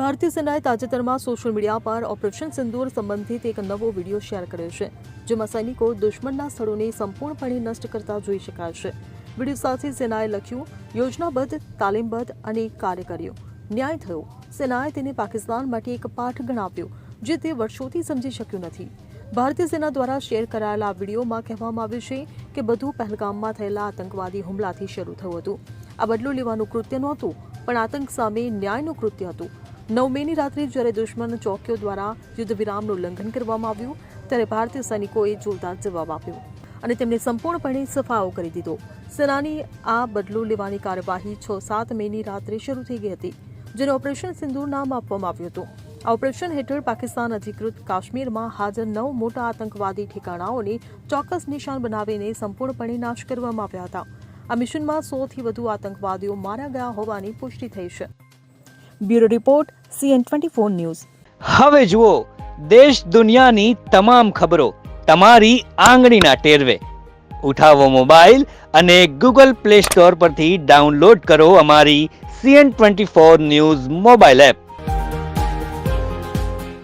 ભારતીય સેનાએ તાજેતરમાં સોશિયલ મીડિયા પર ઓપરેશન સિંદૂર સંબંધિત એક નવો વિડીયો શેર કર્યો છે, જેમાં સૈનિકો દુશ્મનના સ્થળોને સંપૂર્ણપણે નષ્ટ કરતા જોઈ શકાય છે। વિડીયો સાથે સેનાએ લખ્યું, યોજનાબદ્ધ, તાલીમબદ્ધ અને કાર્યકર્યો ન્યાય થયો। સેનાએ તેને પાકિસ્તાન માટે એક પાઠ ગણાવ્યો, જે તે વર્ષોથી સમજી શક્યું નથી। ભારતીય સેના દ્વારા શેર કરાયેલા આ વિડીયોમાં કહેવામાં આવ્યું છે કે બધું પહેલગામમાં થયેલા આતંકવાદી હુમલાથી શરૂ થયું હતું। આ બદલો લેવાનું કૃત્ય નહોતું, પણ આતંક સામે ન્યાયનું કૃત્ય હતું। 9 મેની રાત્રે જ્યારે દુશ્મન ચોકીઓ દ્વારા યુદ્ધ વિરામનું ઉલ્લંઘન કરવામાં આવ્યું, ત્યારે ભારતીય સૈનિકોએ જોરદાર જવાબ આપ્યો અને તેમને સંપૂર્ણપણે સફાયો કરી દીધો। સેનાની આ બદલો લેવાની કાર્યવાહી 6-7 મેની રાત્રે શરૂ થઈ ગઈ હતી, જેને ઓપરેશન સિંદૂર નામ આપવામાં આવ્યું હતું। આ ઓપરેશન હેઠળ પાકિસ્તાન અધિકૃત કાશ્મીરમાં હાજર 9 મોટા આતંકવાદી ઠેકાણાઓને ચોક્કસ નિશાન બનાવીને સંપૂર્ણપણે નાશ કરવામાં આવ્યા હતા। આ મિશનમાં 100થી વધુ આતંકવાદીઓ માર્યા ગયા હોવાની પુષ્ટિ થઈ છે। Bureau report, CN24 news. હવે જુઓ દેશ દુનિયાની તમામ ખબરો તમારી આંગળીના ટેરવે। ઉઠાવો મોબાઈલ અને Google Play Store પરથી ડાઉનલોડ કરો અમારી CN24 ન્યૂઝ મોબાઈલ એપ।